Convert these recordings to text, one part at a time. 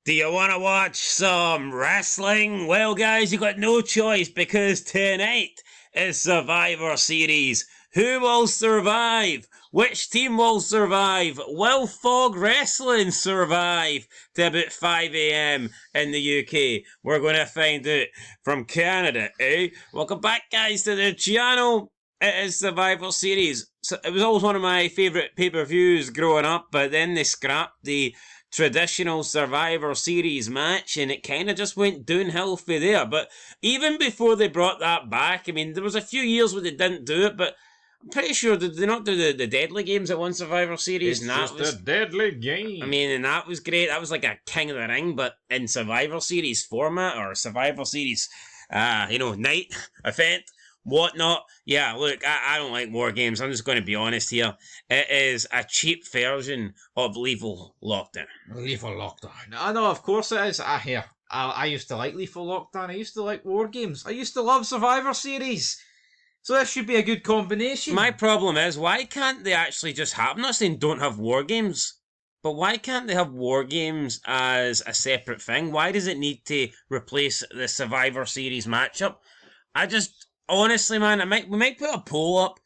Do you want to watch some wrestling? Well, guys, you got no choice because tonight is Survivor Series. Who will survive? Which team will survive? Will Fog Wrestling survive to about 5 a.m. in the UK? We're going to find out from Canada, eh? Welcome back, guys, to the channel. It is Survivor Series. So it was always one of my favourite pay-per-views growing up, but then they scrapped the traditional Survivor Series match and it kind of just went downhill for there. But even before they brought that back, I mean, there was a few years where they didn't do it, but I'm pretty sure did they not do the Deadly Games at one Survivor Series? It's and just a deadly game. I mean, and that was great. That was like a King of the Ring, but in Survivor Series format or Survivor Series, night event. Whatnot. Yeah, look, I don't like war games. I'm just going to be honest here. It is a cheap version of Lethal Lockdown. Lethal Lockdown. I know, of course it is. I used to like Lethal Lockdown. I used to like war games. I used to love Survivor Series. So this should be a good combination. My problem is, why can't they actually just have... I'm not saying don't have war games, but why can't they have war games as a separate thing? Why does it need to replace the Survivor Series matchup? Honestly, man, we might put a poll up.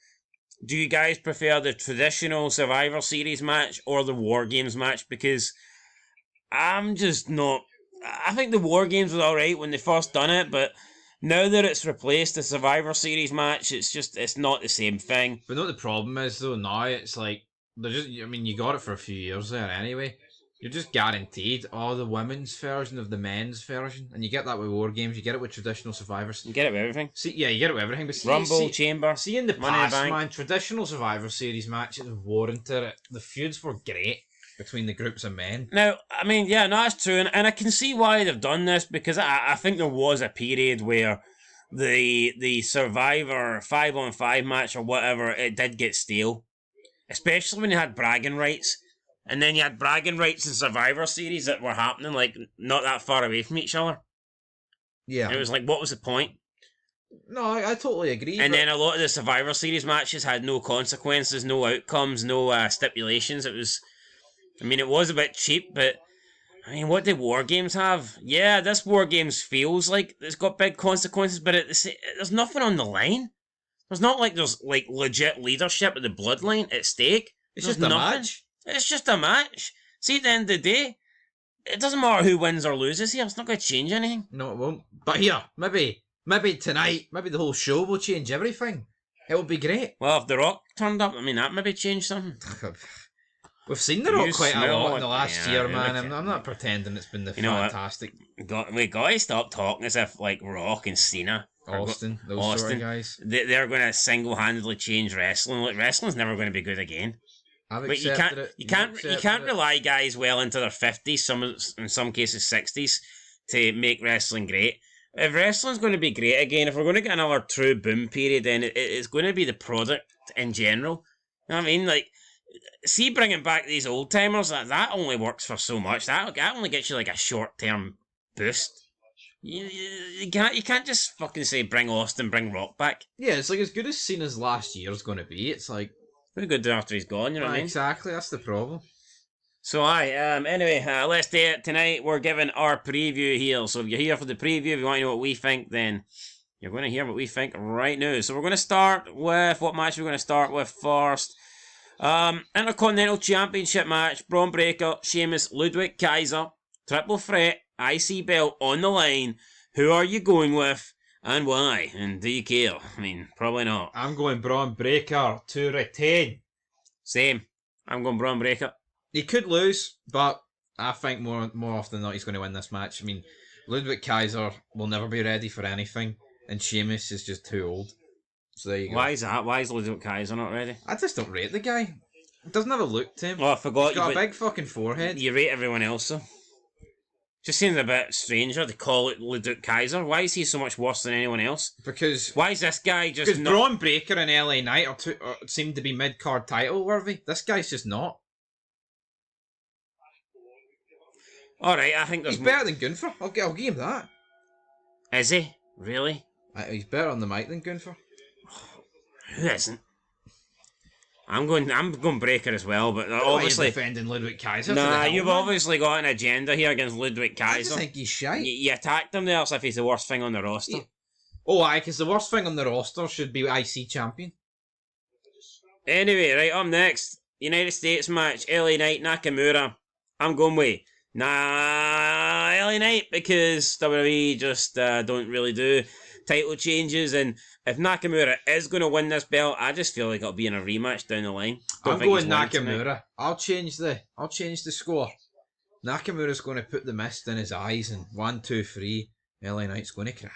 Do you guys prefer the traditional Survivor Series match or the War Games match? Because I'm just not... I think the War Games was alright when they first done it, but now that it's replaced the Survivor Series match, it's not the same thing. But you know what the problem is, though? Now it's like... you got it for a few years there anyway. You're just guaranteed the women's version of the men's version. And you get that with war games, you get it with traditional Survivors. You get it with everything. You get it with everything. But Rumble, Chamber, see in the Money past, Bank. man, traditional Survivor Series matches warranted it. The feuds were great between the groups of men. Now, I mean, yeah, no, that's true. And I can see why they've done this, because I think there was a period where the Survivor 5-on-5 match or whatever, it did get stale. Especially when you had bragging rights. And then you had bragging rights in Survivor Series that were happening, like, not that far away from each other. Yeah. And it was like, what was the point? No, I totally agree. And then a lot of the Survivor Series matches had no consequences, no outcomes, no stipulations. It was a bit cheap, but, I mean, what did War Games have? Yeah, this War Games feels like it's got big consequences, but there's nothing on the line. There's not like there's, like, legit leadership of the bloodline at stake. It's just a match. It's just a match. See, at the end of the day, it doesn't matter who wins or loses here. It's not going to change anything. No, it won't. But here, maybe tonight, maybe the whole show will change everything. It will be great. Well, if The Rock turned up, I mean, that maybe changed something. We've seen The Rock quite a lot in the last year, man. Okay. I'm not pretending it's been fantastic. We got to stop talking as if, like, Rock and Cena... Austin, sort of guys. They're going to single-handedly change wrestling. Like, wrestling's never going to be good again. But you can't rely guys well into their 50s, in some cases 60s, to make wrestling great. If wrestling's going to be great again, if we're going to get another true boom period, then it's going to be the product in general. You know what I mean? Like, see, bringing back these old timers, that only works for so much. That only gets you like a short-term boost. You can't just fucking say bring Austin, bring Rock back. Yeah, it's like as good as Cena's last year's going to be. It's like, we're good after he's gone, you know what I mean? Exactly, that's the problem. So anyway, let's do it. Tonight we're giving our preview here. So if you're here for the preview, if you want to know what we think, then you're going to hear what we think right now. So we're going to start with, what match we're going to start with first? Intercontinental Championship match, Braun Breaker, Sheamus, Ludwig Kaiser, triple threat, IC belt on the line. Who are you going with? And why? And do you care? I mean, probably not. I'm going Braun Breaker to retain. Same. I'm going Braun Breaker. He could lose, but I think more often than not he's going to win this match. I mean, Ludwig Kaiser will never be ready for anything, and Sheamus is just too old. So there you go. Why is that? Why is Ludwig Kaiser not ready? I just don't rate the guy. It doesn't have a look to him. Oh, I forgot. He's got a big fucking forehead. You rate everyone else, though. Just seems a bit stranger to call it Ludwig Kaiser. Why is he so much worse than anyone else? Because... Why is this guy just Because Braun Breaker and LA Knight seem to be mid-card title worthy. This guy's just not. Alright, I think there's He's better than Gunther. I'll give him that. Is he? Really? He's better on the mic than Gunther. Who isn't? I'm going Breaker as well, but obviously defending Ludwig Kaiser. nah, you've obviously got an agenda here against Ludwig I Kaiser. just think he's shite. You attacked him there as if he's the worst thing on the roster. Oh, aye, because the worst thing on the roster should be IC champion. Anyway, right, up next, United States match, LA Knight, Nakamura. I'm going with LA Knight because WWE just don't really do title changes, and if Nakamura is going to win this belt, I just feel like it'll be in a rematch down the line. I'm going Nakamura. I'll change the score. Nakamura's going to put the mist in his eyes, and 1, 2, 3, LA Knight's going to cry.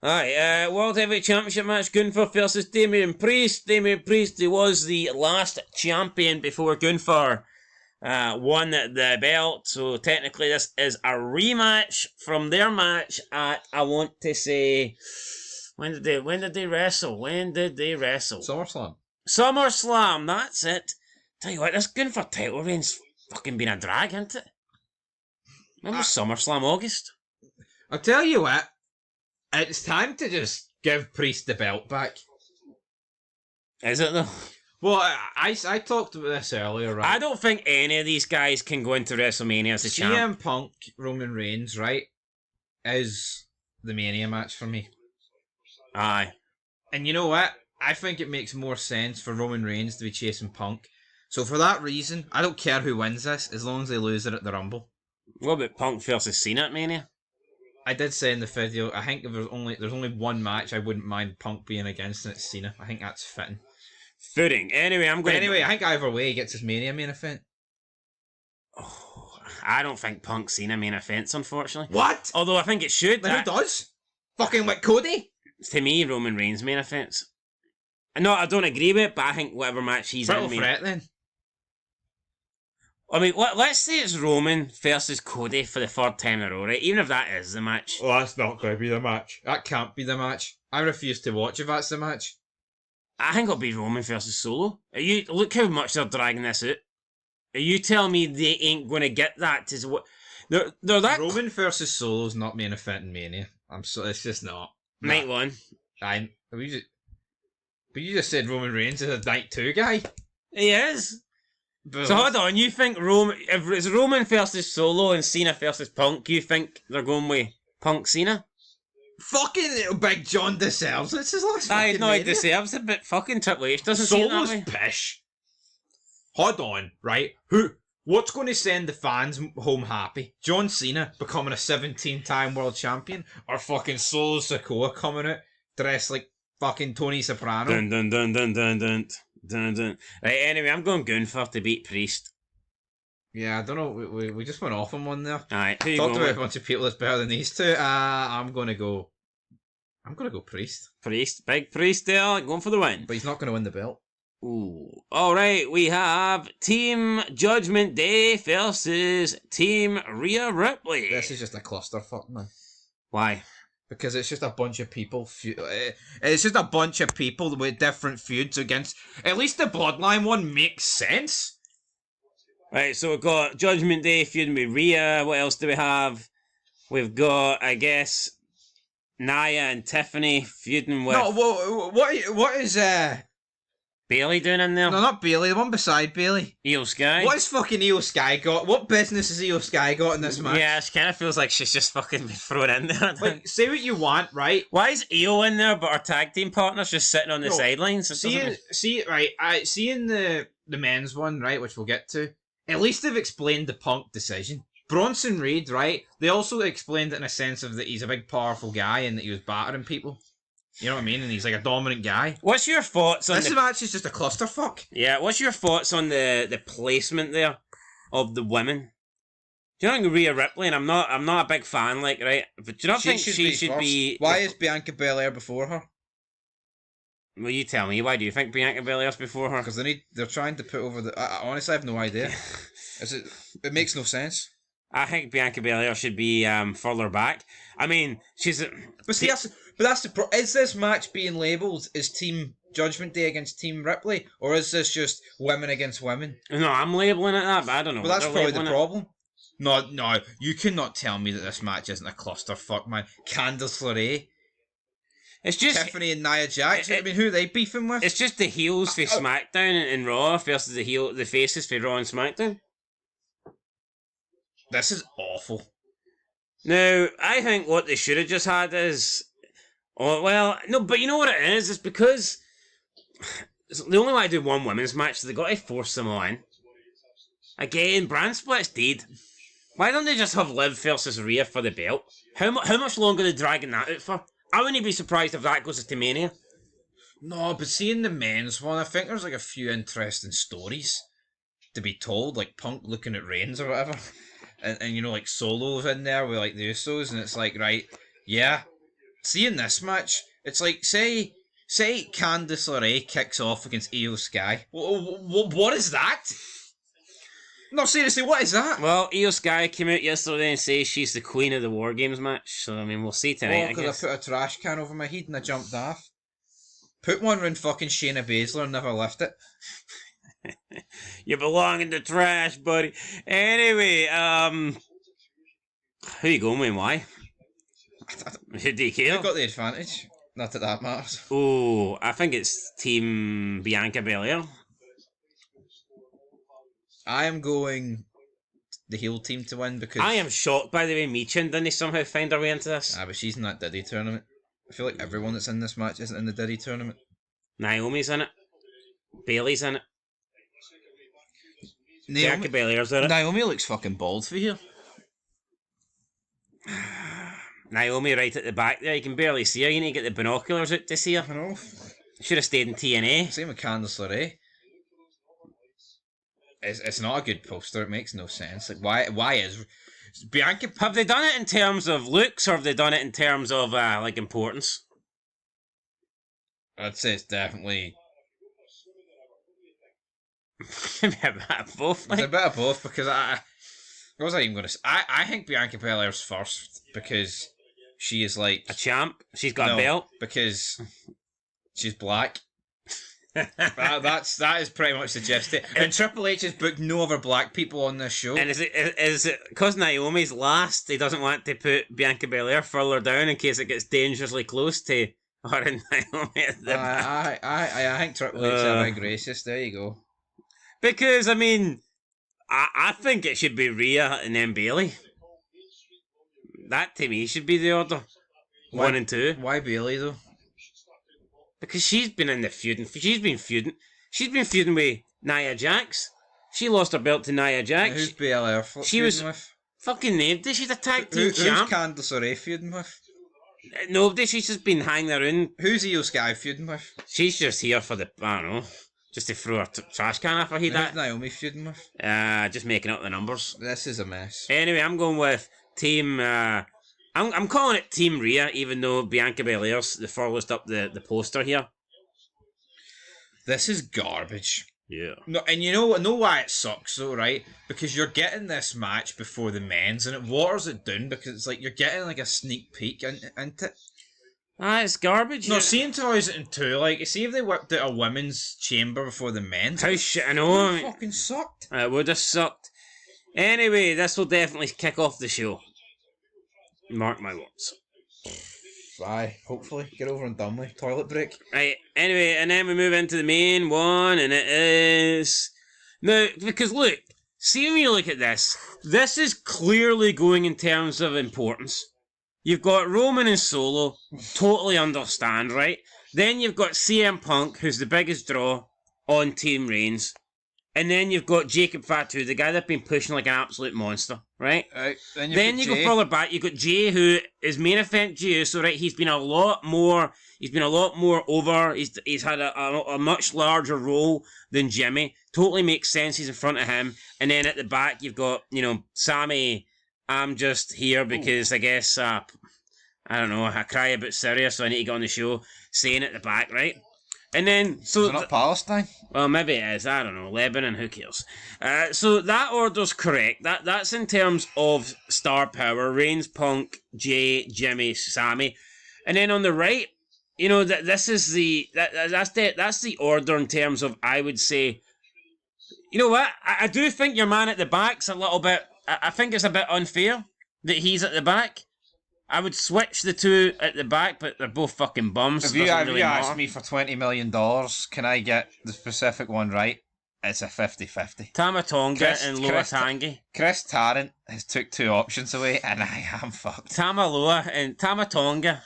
Alright, World Heavyweight Championship match, Gunther versus Damian Priest. Damian Priest, who was the last champion before Gunther won the belt, so technically this is a rematch from their match at, I want to say, when did they wrestle? SummerSlam, that's it. Tell you what, this Gunther title reign's fucking been a drag, hasn't it? When was SummerSlam? August? I'll tell you what, it's time to just give Priest the belt back. Is it though? Well, I talked about this earlier, right? I don't think any of these guys can go into WrestleMania as a champ. CM Punk, Roman Reigns, right, is the Mania match for me. Aye. And you know what? I think it makes more sense for Roman Reigns to be chasing Punk. So for that reason, I don't care who wins this, as long as they lose it at the Rumble. What about Punk versus Cena at Mania? I did say in the video, I think if there's only one match I wouldn't mind Punk being against, and it's Cena. I think that's fitting. Footing. Anyway, I think either way he gets his Mania main event. Oh, I don't think Punk Cena main events, unfortunately. What? Although I think it should. Then who does? Fucking with Cody? To me, Roman Reigns main events. No, I don't agree with it, but I think whatever match he's Triple in. threat then. I mean, let's say it's Roman versus Cody for the third time in a row, right? Even if that is the match. Well, that's not going to be the match. That can't be the match. I refuse to watch if that's the match. I think it'll be Roman versus Solo. Look how much they're dragging this out. Are you telling me they ain't going to get that? They're that Roman versus Solo's not main event in Mania. It's just not. Night one. But you just said Roman Reigns is a night 2 guy. He is. But So hold on, you think if it's Roman versus Solo and Cena versus Punk, you think they're going with Punk Cena? fucking Big John deserves it. It's his last I fucking know he Mania. deserves it, but fucking Triple H doesn't see it that Solo's way. pish. Hold on, right? What's going to send the fans home happy? John Cena becoming a 17-time world champion, or fucking Solo Sikoa coming out dressed like fucking Tony Soprano? Dun dun dun dun dun dun dun dun. Right, anyway, I'm going Gunther to beat Priest. Yeah, I don't know. We just went off on one there. Alright, who you Talked going about a with? bunch of people that's better than these two. I'm gonna go Priest, Priest. Big Priest there, going for the win. but he's not gonna win the belt. Ooh. Alright, we have Team Judgment Day versus Team Rhea Ripley. This is just a clusterfuck, man. Why? Because it's just a bunch of people. It's just a bunch of people with different feuds against. At least the Bloodline one makes sense. Right, so we've got Judgment Day feuding with Rhea. What else do we have? We've got, I guess, Nia and Tiffany feuding with No, what is Bailey doing in there. No, not Bailey. The one beside Bailey. Io Sky. What has fucking Io Sky got? What business has Io Sky got in this match? Yeah, she kind of feels like she's just fucking been thrown in there. Like, say what you want, right? Why is Io in there, but our tag team partner's just sitting on the No, sidelines? It doesn't See, right? In the men's one, right, which we'll get to. At least they've explained the Punk decision. Bronson Reed, right? They also explained it in a sense of that he's a big, powerful guy and that he was battering people. You know what I mean? And he's like a dominant guy. What's your thoughts on This match is just a clusterfuck. Yeah, what's your thoughts on the placement there of the women? Do you think Rhea Ripley, and I'm not a big fan, like, right? But do you not think she should be? Why is Bianca Belair before her? Well, you tell me. Why do you think Bianca Belair's before her? Because they're trying to put over the. Honestly, I have no idea. It makes no sense. I think Bianca Belair should be further back. I mean, she's. But see, that's the is this match being labelled as Team Judgment Day against Team Ripley, or is this just women against women? No, I'm labelling it that, but I don't know. Well, that's They're probably the labelling it. problem. No, you cannot tell me that this match isn't a clusterfuck, man. Candice LeRae. It's just Tiffany and Nia Jax. I mean, who are they beefing with? it's just the heels for SmackDown and Raw versus the faces for Raw and SmackDown. This is awful. Now, I think what they should have just had is, oh well, no, but you know what it is? It's because they only want to do one women's match, so they got to force them on. Again, brand split's dead. Why don't they just have Liv versus Rhea for the belt? How much longer are they dragging that out for? I wouldn't be surprised if that goes to Mania. No, but seeing the men's one, I think there's like a few interesting stories to be told, like Punk looking at Reigns or whatever. And you know, like Solo's in there with like the Usos, and it's like, right, yeah. Seeing this match, it's like, say Candice LeRae kicks off against Io Sky. What is that? No, seriously, what is that? Well, Io Sky came out yesterday and says she's the queen of the War Games match, so I mean, we'll see tonight, I guess. Because I put a trash can over my head and I jumped off. Put one round fucking Shayna Baszler and never left it. You belong in the trash, buddy. Anyway, who you going with and why? Do you care? Who got the advantage? Not that that matters. Oh, I think it's Team Bianca Belair. I am going the heel team to win because... I am shocked by the way Michin didn't somehow find her way into this. But she's in that Diddy tournament. I feel like everyone that's in this match isn't in the Diddy tournament. Naomi's in it. Bailey's in it. Bianca Belair's in it. Naomi looks fucking bald for here. Naomi right at the back there. You can barely see her. You need to get the binoculars out to see her. I know. Should have stayed in TNA. Same with Candice LeRae. It's not a good poster. It makes no sense. Like, why is Bianca... Have they done it in terms of looks, or have they done it in terms of, like, importance? I'd say it's definitely... Maybe a bit of both. It's a bit of both, because what was I even going to say? I think Bianca Belair's first, because she is like... A champ? She's got a belt? Because she's black. that is pretty much suggested. And Triple H has booked no other black people on this show. And is it because Naomi's last, he doesn't want to put Bianca Belair further down in case it gets dangerously close to her and Naomi? I think Triple H is a big racist. There you go. Because, I mean, I think it should be Rhea and then Bailey. That, to me, should be the order. Why, 1 and 2. Why Bailey, though? Because she's been in the feuding. She's been feuding with Nia Jax. She lost her belt to Nia Jax. Who's Belair she was with? fucking named it. She's a tag team champ. Who's Candice LeRae feuding with? Nobody. She's just been hanging around. Who's Io Sky feuding with? She's just here for the, I don't know, just to throw her trash can off her head. Who's Naomi feuding with? Just making up the numbers. This is a mess. Anyway, I'm going with Team... I'm calling it Team Rhea, even though Bianca Belair's the furthest up the poster here. This is garbage. Yeah. No, and you know why it sucks though, right? Because you're getting this match before the men's, and it waters it down because it's like you're getting like a sneak peek into it. It's garbage. No, yeah. see in 2002, like, see if they whipped out a women's chamber before the men's. How shit, I know. It fucking sucked. It would have sucked. Anyway, this will definitely kick off the show. Mark my words. Aye, hopefully. Get over and done with. Toilet break. Right, anyway, and then we move into the main one, and it is... Now, because look, see when you look at this is clearly going in terms of importance. You've got Roman and Solo, totally understand, right? Then you've got CM Punk, who's the biggest draw on Team Reigns. And then you've got Jacob Fatu, the guy that's been pushing like an absolute monster, right? Then you go further back, you've got Jay, who is main event Jey Uso, right? He's been a lot more over. He's had a much larger role than Jimmy. Totally makes sense he's in front of him. And then at the back, you've got, Sammy. I'm just here because I guess, I don't know, I cry about Syria, so I need to get on the show, saying at the back, right? And then, so... Is it not Palestine? Well, maybe it is, I don't know, Lebanon, who cares? So that order's correct, that's in terms of star power, Reigns, Punk, Jay, Jimmy, Sammy. And then on the right, this is that's the order in terms of, I would say, you know what, I do think your man at the back's a little bit, I think it's a bit unfair that he's at the back. I would switch the two at the back, but they're both fucking bums. If So you, it doesn't if really you matter. asked me for $20 million, can I get the specific one right? It's a 50-50. Tamatonga Chris- and Chris- Luatangi. Chris Tarrant has took 2 options away, and I am fucked. Tamalua and Tamatonga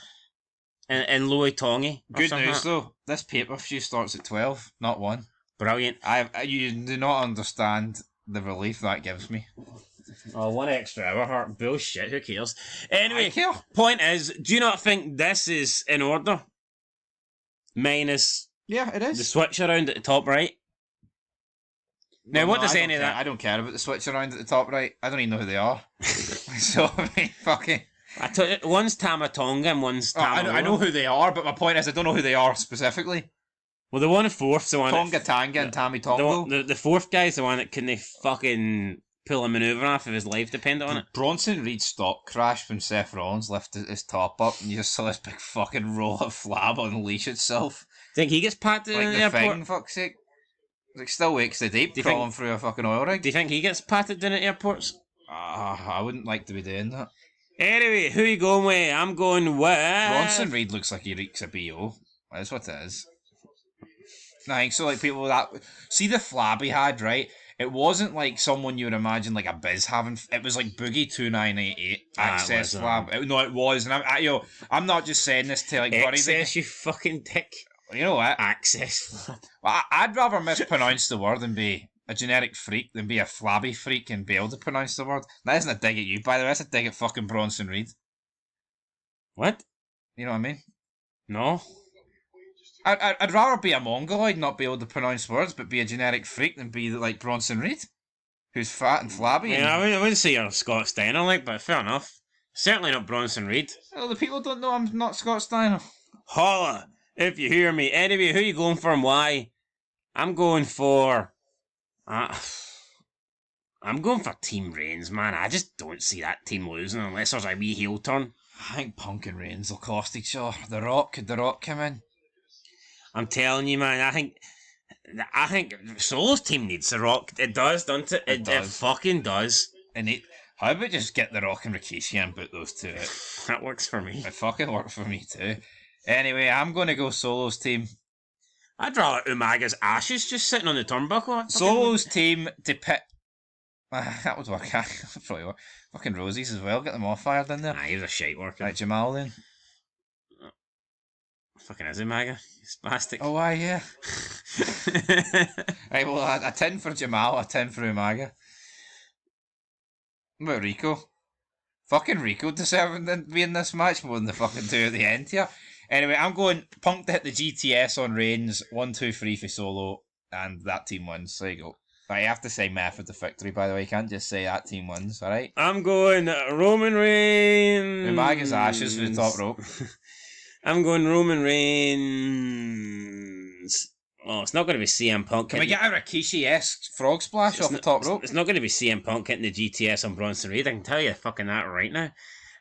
and Louis Tongi. Good news though, this pay-per-view starts at 12, not 1. Brilliant. You do not understand the relief that gives me. Oh, 1 extra hour. Heart bullshit. Who cares? Anyway, I care. point is, do you not think this is in order? Minus Yeah, it the is. switch around at the top right. Now, what does any of that? I don't care about the switch around at the top right. I don't even know who they are. So, I mean, fucking... One's Tamatonga and one's Oh, Tamalua. I know who they are, but my point is I don't know who they are specifically. Well, the one fourth's the one. Tonga Tanga and Tammy Tongo. The fourth guy's the one that couldn't fucking pull a manoeuvre off if his life depended on it. Bronson Reed's stock crashed when Seth Rollins lifted his top up, and you just saw this big fucking roll of flab unleash itself. Think he gets patted Like in the the airport? thing, fuck's sake. Like, still wakes the deep Do you crawling through a fucking oil rig. Do you think he gets patted down at airports? I wouldn't like to be doing that. Anyway, who you going with? I'm going with... Bronson Reed looks like he reeks a BO. That's what it is. I think so, like people that... See the flab he had, right? It wasn't like someone you would imagine like a Biz having. It was like Boogie 2988 Access flab. No, it was. And I'm not just saying this to like bury Access, you fucking dick. You know what? Access flab. Well, I'd rather mispronounce the word and be a generic freak than be a flabby freak and be able to pronounce the word. That isn't a dig at you, by the way. That's a dig at fucking Bronson Reed. What? You know what I mean? No. I'd rather be a mongoloid, not be able to pronounce words, but be a generic freak than be like Bronson Reed, who's fat and flabby. Yeah, I wouldn't say you're Scott Steiner, like, but fair enough. Certainly not Bronson Reed. Well, the people don't know I'm not Scott Steiner. Holla, if you hear me. Anyway, who you going for and why? I'm going for... I'm going for Team Reigns, man. I just don't see that team losing unless there's a wee heel turn. I think Punk and Reigns will cost each other. Could The Rock come in? I'm telling you, man. I think Solo's team needs The Rock. It does, doesn't it? It fucking does. And how about just get The Rock and Rikishi and put those two out? That works for me. It fucking worked for me too. Anyway, I'm going to go Solo's team. I'd rather Umaga's ashes just sitting on the turnbuckle. Solo's team depict. That would work. Probably work. Fucking Rosie's as well. Get them all fired in there. Nah, he was a shite worker. Right, Jamal then. Fucking is Umaga? He's spastic. Oh, aye, yeah. Right, well, a 10 for Jamal, a 10 for Umaga. What about Rico? Fucking Rico deserving to be in this match more than the fucking two at the end here. Anyway, I'm going Punk to hit the GTS on Reigns, 1, 2, 3 for Solo, and that team wins. There you go. Right, you have to say method to victory, by the way. You can't just say that team wins, alright? I'm going Roman Reigns. Umaga's ashes for the top rope. I'm going Roman Reigns. Oh, it's not going to be CM Punk. Can we get a Rikishi-esque frog splash off the top rope? It's not going to be CM Punk hitting the GTS on Bronson Reed. I can tell you fucking that right now.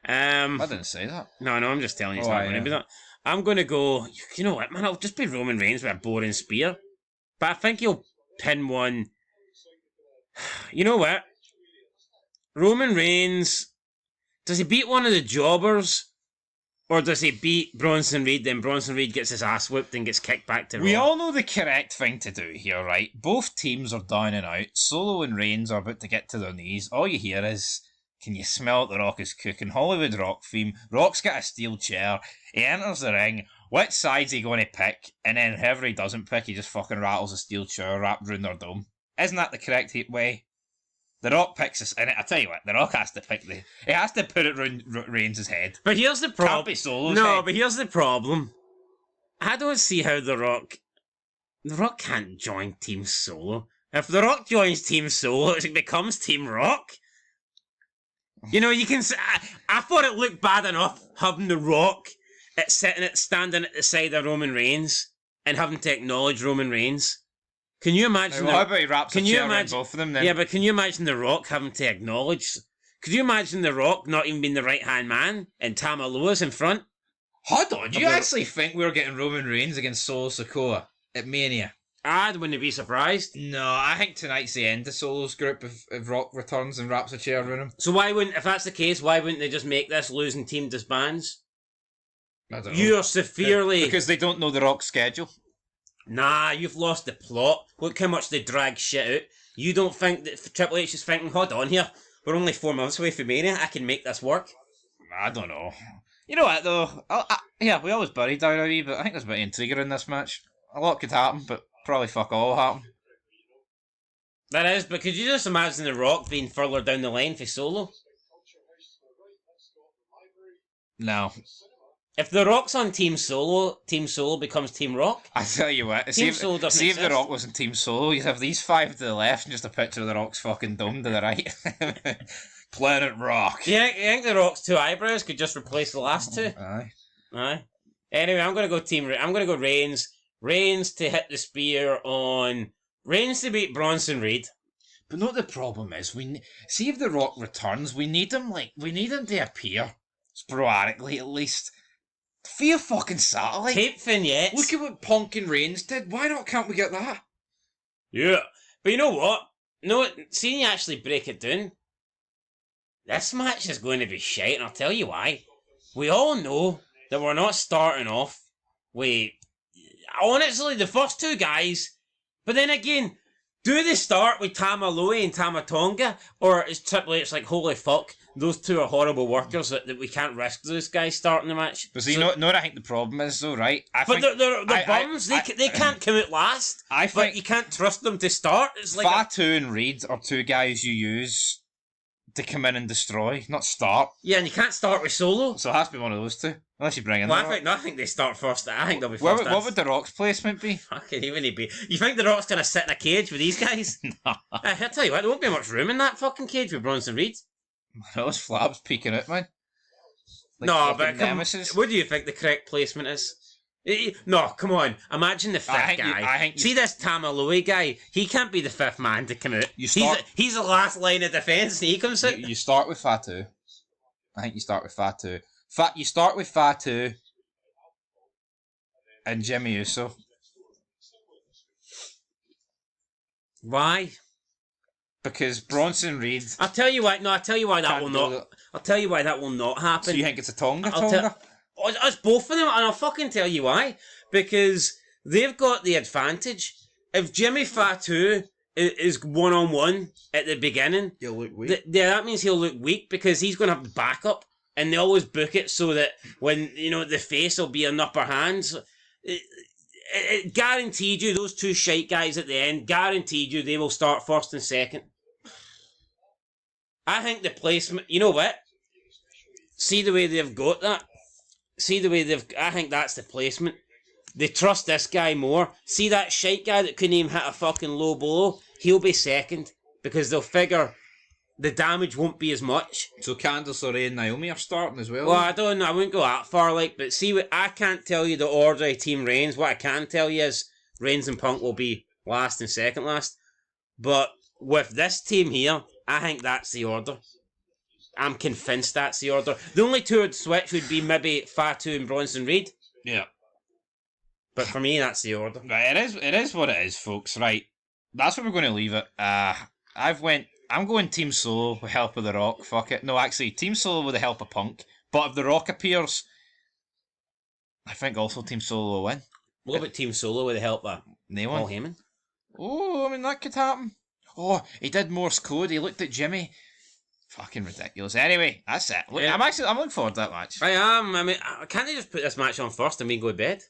I didn't say that. No, I'm just telling you it's not going to be that. I'm going to go... You know what, man? I'll just be Roman Reigns with a boring spear. But I think he'll pin one... You know what? Roman Reigns... Does he beat one of the jobbers? Or does he beat Bronson Reed, then Bronson Reed gets his ass whipped and gets kicked back to Raw? We all know the correct thing to do here, right? Both teams are down and out. Solo and Reigns are about to get to their knees. All you hear is, can you smell what The Rock is cooking? Hollywood Rock theme. Rock's got a steel chair. He enters the ring. Which side's he going to pick? And then whoever he doesn't pick, he just fucking rattles a steel chair wrapped around their dome. Isn't that the correct way? The Rock picks us, and I tell you what, The Rock has to pick he has to put it round Reigns' head. But here's the problem. Can't be Solo's No, head. but here's the problem. I don't see how The Rock can't join Team Solo. If The Rock joins Team Solo, it becomes Team Rock. You know, you can. I thought it looked bad enough having The Rock standing at the side of Roman Reigns and having to acknowledge Roman Reigns. Can you imagine? How about he wraps a chair around both of them then? Yeah, but can you imagine The Rock having to acknowledge? Could you imagine The Rock not even being the right-hand man and Tamalua's in front? Hold on, do you actually think we're getting Roman Reigns against Solo Sikoa at Mania? I wouldn't be surprised. No, I think tonight's the end of Solo's group if Rock returns and wraps a chair around him. So why wouldn't, if that's the case, why wouldn't they just make this losing team disbands? I don't know. You're severely... Because they don't know the Rock's schedule. Nah, you've lost the plot. Look how much they drag shit out. You don't think that Triple H is thinking, hold on here, we're only 4 months away from Mania, I can make this work? I don't know. You know what, though? Yeah, we always buried WWE, but I think there's a bit of intrigue in this match. A lot could happen, but probably fuck all will happen. That is, but could you just imagine The Rock being further down the line for Solo? No. If The Rock's on Team Solo becomes Team Rock. I tell you what, Team Solo doesn't see if The exist. Rock was in Team Solo, you'd have these 5 to the left and just a picture of The Rock's fucking dome to the right. Planet Rock. You think The Rock's 2 eyebrows could just replace the last 2? Aye. Aye. Anyway, I'm gonna go Reigns. Reigns to hit the spear on... Reigns to beat Bronson Reed. But no, the problem is, see if The Rock returns, we need him to appear sporadically at least. Via fucking satellite. Tape vignettes. Look at what Punk and Reigns did. Why not? Can't we get that? Yeah. But you know what? No, seeing you actually break it down, this match is going to be shite, and I'll tell you why. We all know that we're not starting off with... Honestly, the first 2 guys, but then again, do they start with Tamalui and Tamatonga, or is Triple H like, holy fuck, those 2 are horrible workers that we can't risk those guys starting the match? But see, know what I think the problem is, though, right? They're bums. They can't come out last. I But think you can't trust them to start. It's like Fatu and Reed are 2 guys you use to come in and destroy, not start. yeah, and you can't start with Solo. So it has to be one of those 2. Unless you bring in Well, The Rock. I think they start first. I think they'll be What first. would, what would The Rock's placement be? Fucking even he be. You think The Rock's gonna sit in a cage with these guys? No. I tell you what, there won't be much room in that fucking cage with Bronson Reed. Those flabs peeking out, man. Like No, fucking but come, nemesis. what do you think the correct placement is? No, come on. Imagine the 5th guy. See this Tamalui guy? He can't be the 5th man to come out. He's the last line of defence and he comes out. You start with Fatu. I think you start with Fatu. You start with Fatu and Jimmy Uso. Why? Because Bronson Reed. I'll tell you why that will Can't not. do that. I'll tell you why that will not happen. So you think it's a Tonga? I'll tell- It's both of them, and I'll fucking tell you why. Because they've got the advantage. If Jimmy Fatu is one-on-one at the beginning, You'll look weak. that means he'll look weak because he's going to have backup, and they always book it so that when, the face will be an upper hand. So it guaranteed you, those 2 shite guys at the end, guaranteed you they will start first and second. I think the placement, you know what? See the way they've got that? I think that's the placement. They trust this guy more. See that shite guy that couldn't even hit a fucking low blow? He'll be second because they'll figure the damage won't be as much. So Candice LeRae and Naomi are starting as well? Well, I wouldn't go that far, but see, I can't tell you the order of Team Reigns. What I can tell you is Reigns and Punk will be last and second last. But with this team here, I think that's the order. I'm convinced that's the order. The only 2 would switch would be maybe Fatu and Bronson Reed. Yeah. But for me, that's the order. Right, it is what it is, folks. Right. That's where we're going to leave it. I'm going Team Solo with help of The Rock. Fuck it. No, actually, Team Solo with the help of Punk. But if The Rock appears, I think also Team Solo will win. What about Team Solo with the help of No Paul one. Heyman? Oh, I mean, that could happen. Oh, he did Morse code. He looked at Jimmy. Fucking ridiculous. Anyway, that's it. Look, Yeah. I'm looking forward to that match. I am. I mean, can't they just put this match on first and we go to bed?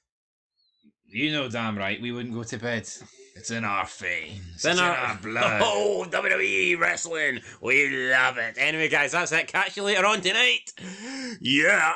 You know damn right we wouldn't go to bed. It's in our veins. It's in our blood. Oh, WWE wrestling. We love it. Anyway, guys, that's it. Catch you later on tonight. Yeah.